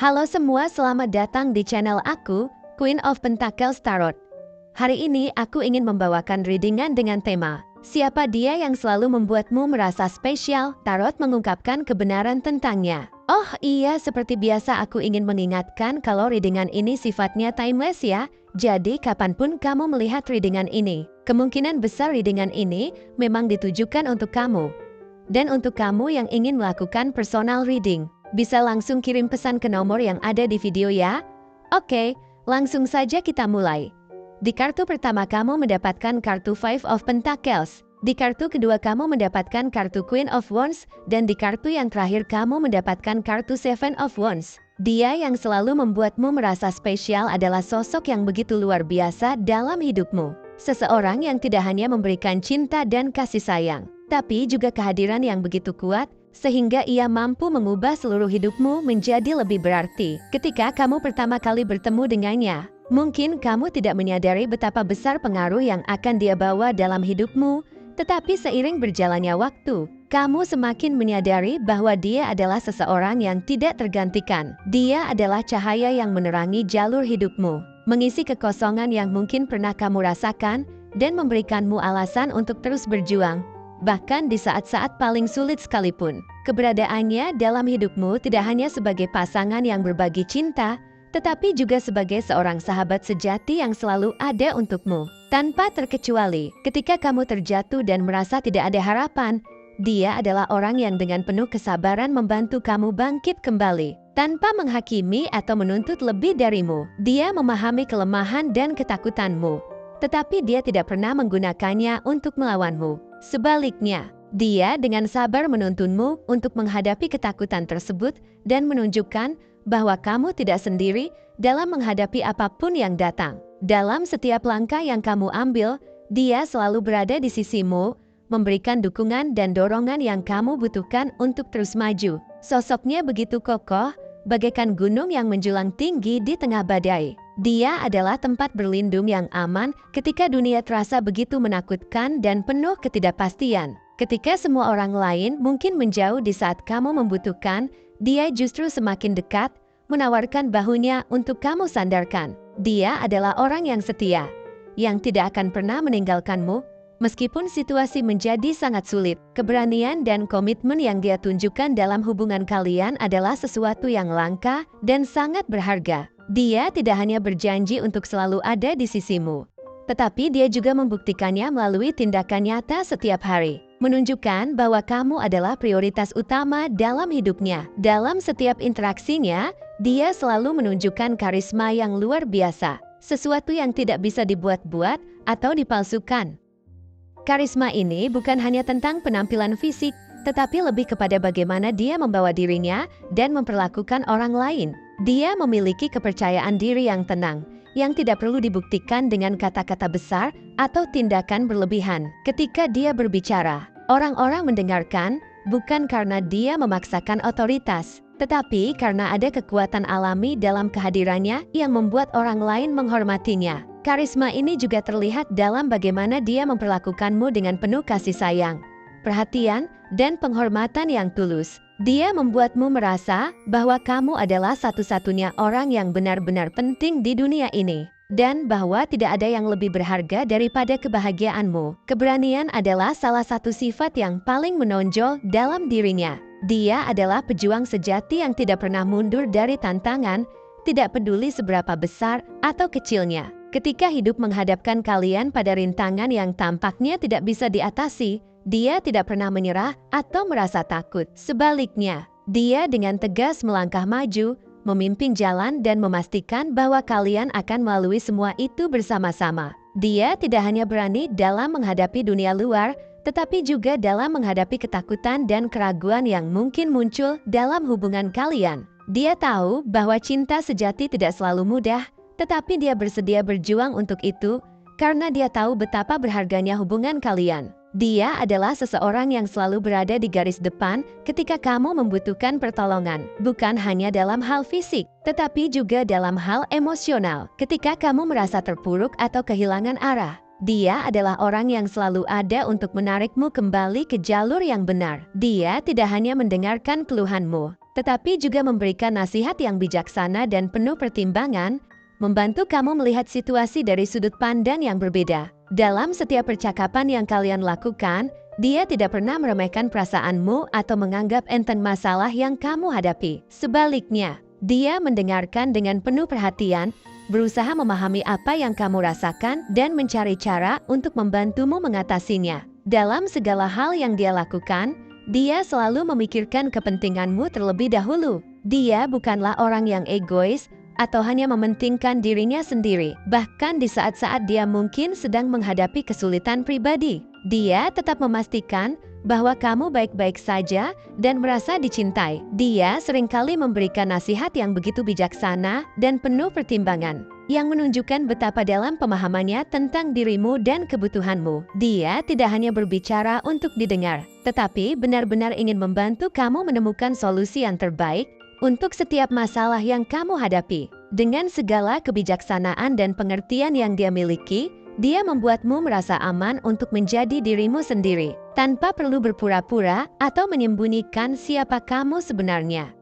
Halo semua, selamat datang di channel aku, Queen of Pentacles Tarot. Hari ini aku ingin membawakan readingan dengan tema, siapa dia yang selalu membuatmu merasa spesial? Tarot mengungkapkan kebenaran tentangnya. Oh iya, seperti biasa aku ingin mengingatkan kalau readingan ini sifatnya timeless ya. Jadi kapanpun kamu melihat readingan ini, kemungkinan besar readingan ini memang ditujukan untuk kamu. Dan untuk kamu yang ingin melakukan personal reading, bisa langsung kirim pesan ke nomor yang ada di video ya. Oke, langsung saja kita mulai. Di kartu pertama kamu mendapatkan kartu Five of Pentacles. Di kartu kedua kamu mendapatkan kartu Queen of Wands. Dan di kartu yang terakhir kamu mendapatkan kartu Seven of Wands. Dia yang selalu membuatmu merasa spesial adalah sosok yang begitu luar biasa dalam hidupmu. Seseorang yang tidak hanya memberikan cinta dan kasih sayang, tapi juga kehadiran yang begitu kuat, sehingga ia mampu mengubah seluruh hidupmu menjadi lebih berarti. Ketika kamu pertama kali bertemu dengannya, mungkin kamu tidak menyadari betapa besar pengaruh yang akan dia bawa dalam hidupmu, tetapi seiring berjalannya waktu, kamu semakin menyadari bahwa dia adalah seseorang yang tidak tergantikan. Dia adalah cahaya yang menerangi jalur hidupmu, mengisi kekosongan yang mungkin pernah kamu rasakan, dan memberikanmu alasan untuk terus berjuang. Bahkan di saat-saat paling sulit sekalipun, keberadaannya dalam hidupmu tidak hanya sebagai pasangan yang berbagi cinta, tetapi juga sebagai seorang sahabat sejati yang selalu ada untukmu. Tanpa terkecuali, ketika kamu terjatuh dan merasa tidak ada harapan, dia adalah orang yang dengan penuh kesabaran membantu kamu bangkit kembali. Tanpa menghakimi atau menuntut lebih darimu, dia memahami kelemahan dan ketakutanmu, tetapi dia tidak pernah menggunakannya untuk melawanmu. Sebaliknya, dia dengan sabar menuntunmu untuk menghadapi ketakutan tersebut dan menunjukkan bahwa kamu tidak sendiri dalam menghadapi apapun yang datang. Dalam setiap langkah yang kamu ambil, dia selalu berada di sisimu, memberikan dukungan dan dorongan yang kamu butuhkan untuk terus maju. Sosoknya begitu kokoh, bagaikan gunung yang menjulang tinggi di tengah badai. Dia adalah tempat berlindung yang aman ketika dunia terasa begitu menakutkan dan penuh ketidakpastian. Ketika semua orang lain mungkin menjauh di saat kamu membutuhkan, dia justru semakin dekat, menawarkan bahunya untuk kamu sandarkan. Dia adalah orang yang setia, yang tidak akan pernah meninggalkanmu, meskipun situasi menjadi sangat sulit. Keberanian dan komitmen yang dia tunjukkan dalam hubungan kalian adalah sesuatu yang langka dan sangat berharga. Dia tidak hanya berjanji untuk selalu ada di sisimu, tetapi dia juga membuktikannya melalui tindakan nyata setiap hari, menunjukkan bahwa kamu adalah prioritas utama dalam hidupnya. Dalam setiap interaksinya, dia selalu menunjukkan karisma yang luar biasa, sesuatu yang tidak bisa dibuat-buat atau dipalsukan. Karisma ini bukan hanya tentang penampilan fisik, tetapi lebih kepada bagaimana dia membawa dirinya dan memperlakukan orang lain. Dia memiliki kepercayaan diri yang tenang, yang tidak perlu dibuktikan dengan kata-kata besar atau tindakan berlebihan. Ketika dia berbicara, orang-orang mendengarkan bukan karena dia memaksakan otoritas, tetapi karena ada kekuatan alami dalam kehadirannya yang membuat orang lain menghormatinya. Karisma ini juga terlihat dalam bagaimana dia memperlakukanmu dengan penuh kasih sayang, perhatian, dan penghormatan yang tulus. Dia membuatmu merasa bahwa kamu adalah satu-satunya orang yang benar-benar penting di dunia ini, dan bahwa tidak ada yang lebih berharga daripada kebahagiaanmu. Keberanian adalah salah satu sifat yang paling menonjol dalam dirinya. Dia adalah pejuang sejati yang tidak pernah mundur dari tantangan, tidak peduli seberapa besar atau kecilnya. Ketika hidup menghadapkan kalian pada rintangan yang tampaknya tidak bisa diatasi, dia tidak pernah menyerah atau merasa takut. Sebaliknya, dia dengan tegas melangkah maju, memimpin jalan dan memastikan bahwa kalian akan melalui semua itu bersama-sama. Dia tidak hanya berani dalam menghadapi dunia luar, tetapi juga dalam menghadapi ketakutan dan keraguan yang mungkin muncul dalam hubungan kalian. Dia tahu bahwa cinta sejati tidak selalu mudah, tetapi dia bersedia berjuang untuk itu, karena dia tahu betapa berharganya hubungan kalian. Dia adalah seseorang yang selalu berada di garis depan ketika kamu membutuhkan pertolongan, bukan hanya dalam hal fisik, tetapi juga dalam hal emosional. Ketika kamu merasa terpuruk atau kehilangan arah, dia adalah orang yang selalu ada untuk menarikmu kembali ke jalur yang benar. Dia tidak hanya mendengarkan keluhanmu, tetapi juga memberikan nasihat yang bijaksana dan penuh pertimbangan, membantu kamu melihat situasi dari sudut pandang yang berbeda. Dalam setiap percakapan yang kalian lakukan, dia tidak pernah meremehkan perasaanmu atau menganggap enteng masalah yang kamu hadapi. Sebaliknya, dia mendengarkan dengan penuh perhatian, berusaha memahami apa yang kamu rasakan dan mencari cara untuk membantumu mengatasinya. Dalam segala hal yang dia lakukan, dia selalu memikirkan kepentinganmu terlebih dahulu. Dia bukanlah orang yang egois atau hanya mementingkan dirinya sendiri. Bahkan di saat-saat dia mungkin sedang menghadapi kesulitan pribadi, dia tetap memastikan bahwa kamu baik-baik saja dan merasa dicintai. Dia seringkali memberikan nasihat yang begitu bijaksana dan penuh pertimbangan, yang menunjukkan betapa dalam pemahamannya tentang dirimu dan kebutuhanmu. Dia tidak hanya berbicara untuk didengar, tetapi benar-benar ingin membantu kamu menemukan solusi yang terbaik untuk setiap masalah yang kamu hadapi. Dengan segala kebijaksanaan dan pengertian yang dia miliki, dia membuatmu merasa aman untuk menjadi dirimu sendiri, tanpa perlu berpura-pura atau menyembunyikan siapa kamu sebenarnya.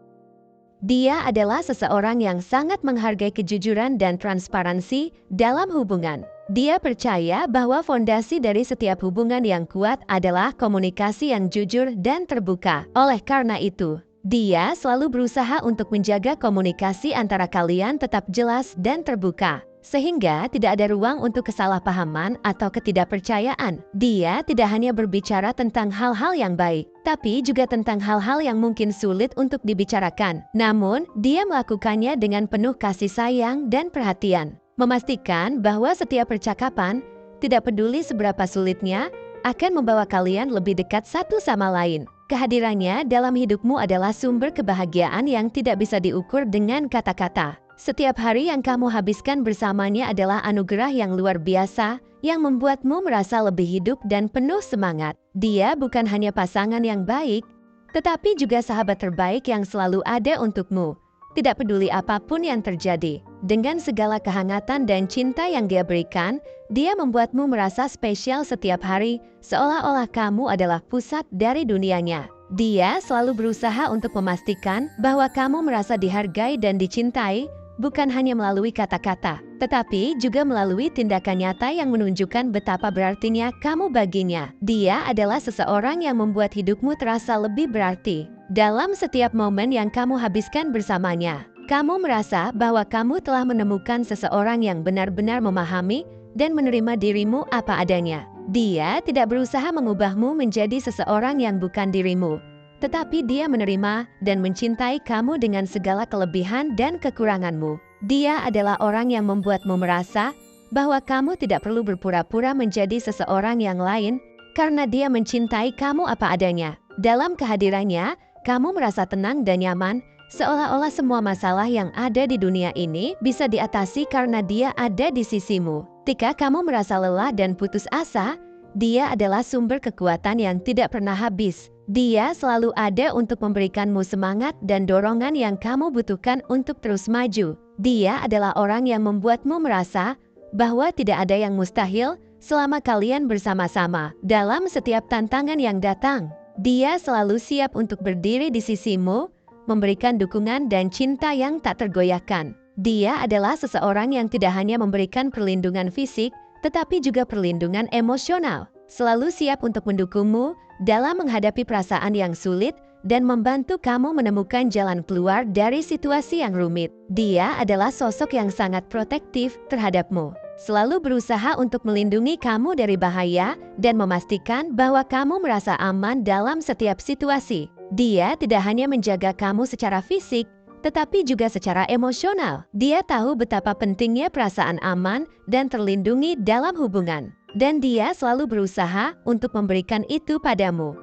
Dia adalah seseorang yang sangat menghargai kejujuran dan transparansi dalam hubungan. Dia percaya bahwa fondasi dari setiap hubungan yang kuat adalah komunikasi yang jujur dan terbuka. Oleh karena itu, dia selalu berusaha untuk menjaga komunikasi antara kalian tetap jelas dan terbuka, sehingga tidak ada ruang untuk kesalahpahaman atau ketidakpercayaan. Dia tidak hanya berbicara tentang hal-hal yang baik, tapi juga tentang hal-hal yang mungkin sulit untuk dibicarakan. Namun, dia melakukannya dengan penuh kasih sayang dan perhatian, memastikan bahwa setiap percakapan, tidak peduli seberapa sulitnya, akan membawa kalian lebih dekat satu sama lain. Kehadirannya dalam hidupmu adalah sumber kebahagiaan yang tidak bisa diukur dengan kata-kata. Setiap hari yang kamu habiskan bersamanya adalah anugerah yang luar biasa, yang membuatmu merasa lebih hidup dan penuh semangat. Dia bukan hanya pasangan yang baik, tetapi juga sahabat terbaik yang selalu ada untukmu. Tidak peduli apapun yang terjadi, dengan segala kehangatan dan cinta yang dia berikan, dia membuatmu merasa spesial setiap hari, seolah-olah kamu adalah pusat dari dunianya. Dia selalu berusaha untuk memastikan bahwa kamu merasa dihargai dan dicintai, bukan hanya melalui kata-kata, tetapi juga melalui tindakan nyata yang menunjukkan betapa berartinya kamu baginya. Dia adalah seseorang yang membuat hidupmu terasa lebih berarti. Dalam setiap momen yang kamu habiskan bersamanya, kamu merasa bahwa kamu telah menemukan seseorang yang benar-benar memahami dan menerima dirimu apa adanya. Dia tidak berusaha mengubahmu menjadi seseorang yang bukan dirimu, tetapi dia menerima dan mencintai kamu dengan segala kelebihan dan kekuranganmu. Dia adalah orang yang membuatmu merasa bahwa kamu tidak perlu berpura-pura menjadi seseorang yang lain, karena dia mencintai kamu apa adanya. Dalam kehadirannya, kamu merasa tenang dan nyaman, seolah-olah semua masalah yang ada di dunia ini bisa diatasi karena dia ada di sisimu. Ketika kamu merasa lelah dan putus asa, dia adalah sumber kekuatan yang tidak pernah habis. Dia selalu ada untuk memberikanmu semangat dan dorongan yang kamu butuhkan untuk terus maju. Dia adalah orang yang membuatmu merasa bahwa tidak ada yang mustahil selama kalian bersama-sama. Dalam setiap tantangan yang datang, dia selalu siap untuk berdiri di sisimu, memberikan dukungan dan cinta yang tak tergoyahkan. Dia adalah seseorang yang tidak hanya memberikan perlindungan fisik, tetapi juga perlindungan emosional. Selalu siap untuk mendukungmu dalam menghadapi perasaan yang sulit dan membantu kamu menemukan jalan keluar dari situasi yang rumit. Dia adalah sosok yang sangat protektif terhadapmu, selalu berusaha untuk melindungi kamu dari bahaya dan memastikan bahwa kamu merasa aman dalam setiap situasi. Dia tidak hanya menjaga kamu secara fisik, tetapi juga secara emosional. Dia tahu betapa pentingnya perasaan aman dan terlindungi dalam hubungan, dan dia selalu berusaha untuk memberikan itu padamu.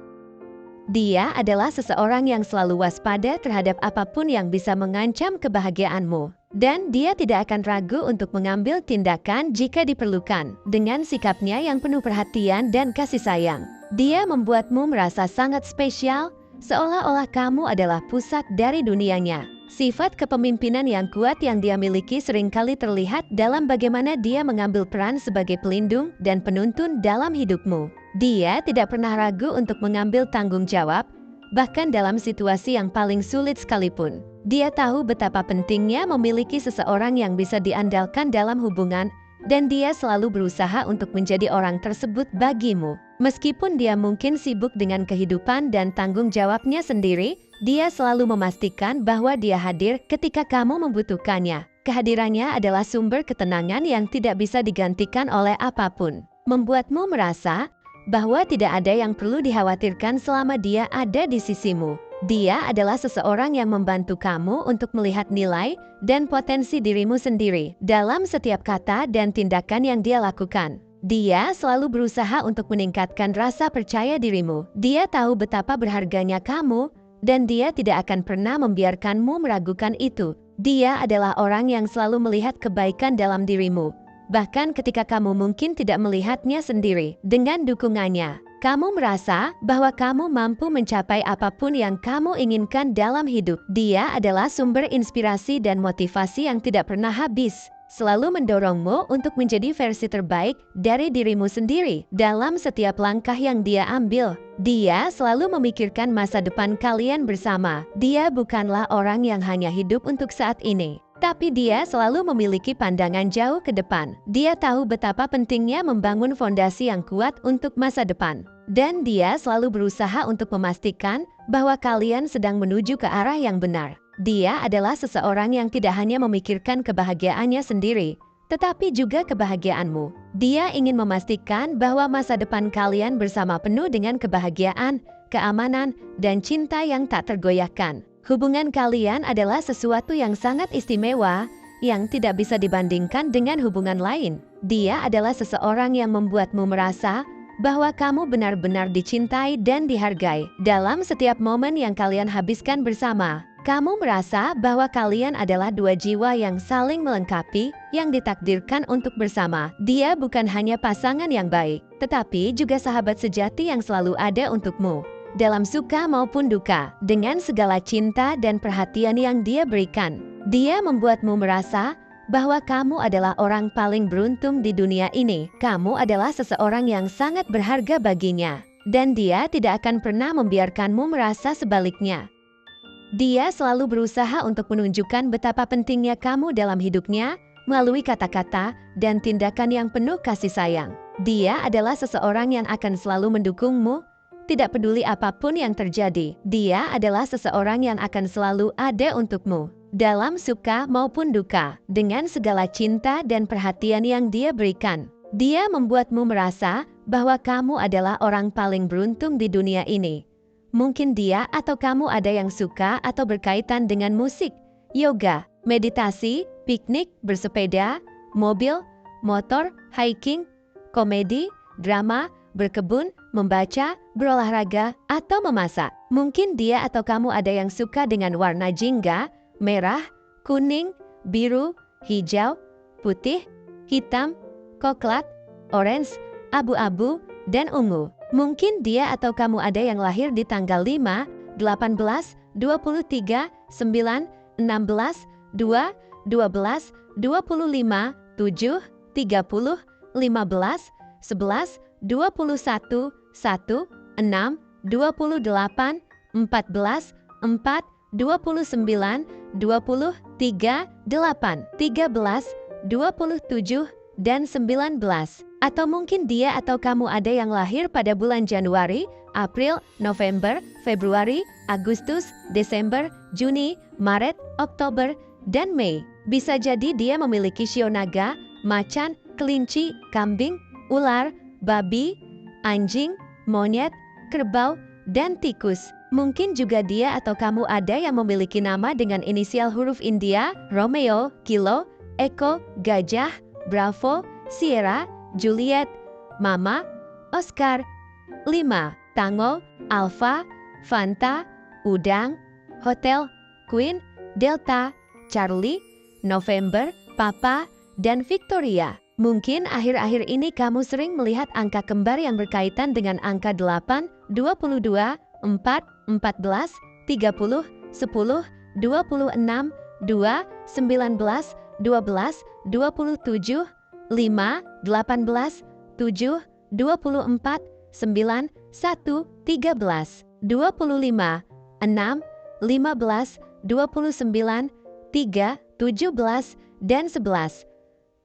Dia adalah seseorang yang selalu waspada terhadap apapun yang bisa mengancam kebahagiaanmu, dan dia tidak akan ragu untuk mengambil tindakan jika diperlukan. Dengan sikapnya yang penuh perhatian dan kasih sayang, dia membuatmu merasa sangat spesial, seolah-olah kamu adalah pusat dari dunianya. Sifat kepemimpinan yang kuat yang dia miliki seringkali terlihat dalam bagaimana dia mengambil peran sebagai pelindung dan penuntun dalam hidupmu. Dia tidak pernah ragu untuk mengambil tanggung jawab, bahkan dalam situasi yang paling sulit sekalipun. Dia tahu betapa pentingnya memiliki seseorang yang bisa diandalkan dalam hubungan, dan dia selalu berusaha untuk menjadi orang tersebut bagimu. Meskipun dia mungkin sibuk dengan kehidupan dan tanggung jawabnya sendiri, dia selalu memastikan bahwa dia hadir ketika kamu membutuhkannya. Kehadirannya adalah sumber ketenangan yang tidak bisa digantikan oleh apapun. Membuatmu merasa bahwa tidak ada yang perlu dikhawatirkan selama dia ada di sisimu. Dia adalah seseorang yang membantu kamu untuk melihat nilai dan potensi dirimu sendiri dalam setiap kata dan tindakan yang dia lakukan. Dia selalu berusaha untuk meningkatkan rasa percaya dirimu. Dia tahu betapa berharganya kamu, dan dia tidak akan pernah membiarkanmu meragukan itu. Dia adalah orang yang selalu melihat kebaikan dalam dirimu, bahkan ketika kamu mungkin tidak melihatnya sendiri. Dengan dukungannya, kamu merasa bahwa kamu mampu mencapai apapun yang kamu inginkan dalam hidup. Dia adalah sumber inspirasi dan motivasi yang tidak pernah habis, selalu mendorongmu untuk menjadi versi terbaik dari dirimu sendiri dalam setiap langkah yang dia ambil. Dia selalu memikirkan masa depan kalian bersama. Dia bukanlah orang yang hanya hidup untuk saat ini, tapi dia selalu memiliki pandangan jauh ke depan. Dia tahu betapa pentingnya membangun fondasi yang kuat untuk masa depan. Dan dia selalu berusaha untuk memastikan bahwa kalian sedang menuju ke arah yang benar. Dia adalah seseorang yang tidak hanya memikirkan kebahagiaannya sendiri, tetapi juga kebahagiaanmu. Dia ingin memastikan bahwa masa depan kalian bersama penuh dengan kebahagiaan, keamanan, dan cinta yang tak tergoyahkan. Hubungan kalian adalah sesuatu yang sangat istimewa, yang tidak bisa dibandingkan dengan hubungan lain. Dia adalah seseorang yang membuatmu merasa bahwa kamu benar-benar dicintai dan dihargai. Dalam setiap momen yang kalian habiskan bersama, kamu merasa bahwa kalian adalah dua jiwa yang saling melengkapi, yang ditakdirkan untuk bersama. Dia bukan hanya pasangan yang baik, tetapi juga sahabat sejati yang selalu ada untukmu, dalam suka maupun duka. Dengan segala cinta dan perhatian yang dia berikan, dia membuatmu merasa bahwa kamu adalah orang paling beruntung di dunia ini. Kamu adalah seseorang yang sangat berharga baginya, dan dia tidak akan pernah membiarkanmu merasa sebaliknya. Dia selalu berusaha untuk menunjukkan betapa pentingnya kamu dalam hidupnya melalui kata-kata dan tindakan yang penuh kasih sayang. Dia adalah seseorang yang akan selalu mendukungmu, tidak peduli apapun yang terjadi. Dia adalah seseorang yang akan selalu ada untukmu, dalam suka maupun duka. Dengan segala cinta dan perhatian yang dia berikan, dia membuatmu merasa bahwa kamu adalah orang paling beruntung di dunia ini. Mungkin dia atau kamu ada yang suka atau berkaitan dengan musik, yoga, meditasi, piknik, bersepeda, mobil, motor, hiking, komedi, drama, berkebun, membaca, berolahraga, atau memasak. Mungkin dia atau kamu ada yang suka dengan warna jingga, merah, kuning, biru, hijau, putih, hitam, coklat, orange, abu-abu, dan ungu. Mungkin dia atau kamu ada yang lahir di tanggal 5, 18, 23, 9, 16, 2, 12, 25, 7, 30, 15, 11, 21, 1, 6, 28, 14, 4, 29, 23, 8, 13, 27, dan 19. Atau mungkin dia atau kamu ada yang lahir pada bulan Januari, April, November, Februari, Agustus, Desember, Juni, Maret, Oktober, dan Mei. Bisa jadi dia memiliki shio naga, macan, kelinci, kambing, ular, babi, anjing, monyet, kerbau, dan tikus. Mungkin juga dia atau kamu ada yang memiliki nama dengan inisial huruf India, Romeo, Kilo, Eko, Gajah, Bravo, Sierra, Juliet, Mama, Oscar. 5. Tango, Alpha, Fanta, Udang, Hotel, Queen, Delta, Charlie, November, Papa, dan Victoria. Mungkin akhir-akhir ini kamu sering melihat angka kembar yang berkaitan dengan angka 8, 22, 4, 14, 30, 10, 26, 2, 19, 12, 27, 5, 18, 7, 24, 9, 1, 13. 25, 6, 15, 29, 3, 17, dan 11.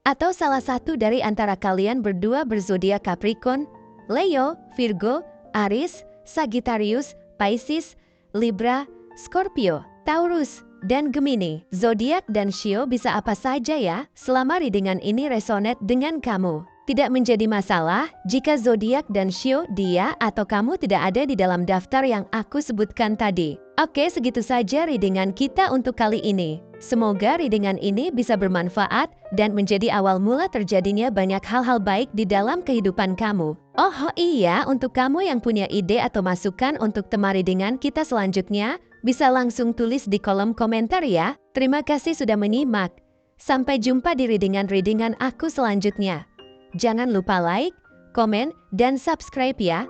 Atau salah satu dari antara kalian berdua berzodiak Capricorn, Leo, Virgo, Aries, Sagittarius, Pisces, Libra, Scorpio, Taurus, dan Gemini. Zodiak dan Shio bisa apa saja ya, selama readingan ini resonate dengan kamu. Tidak menjadi masalah jika zodiak dan Shio dia atau kamu tidak ada di dalam daftar yang aku sebutkan tadi. Oke, segitu saja readingan kita untuk kali ini. Semoga readingan ini bisa bermanfaat dan menjadi awal mula terjadinya banyak hal-hal baik di dalam kehidupan kamu. Oh iya, untuk kamu yang punya ide atau masukan untuk tema readingan kita selanjutnya, bisa langsung tulis di kolom komentar ya. Terima kasih sudah menyimak. Sampai jumpa di readingan-readingan aku selanjutnya. Jangan lupa like, komen, dan subscribe ya.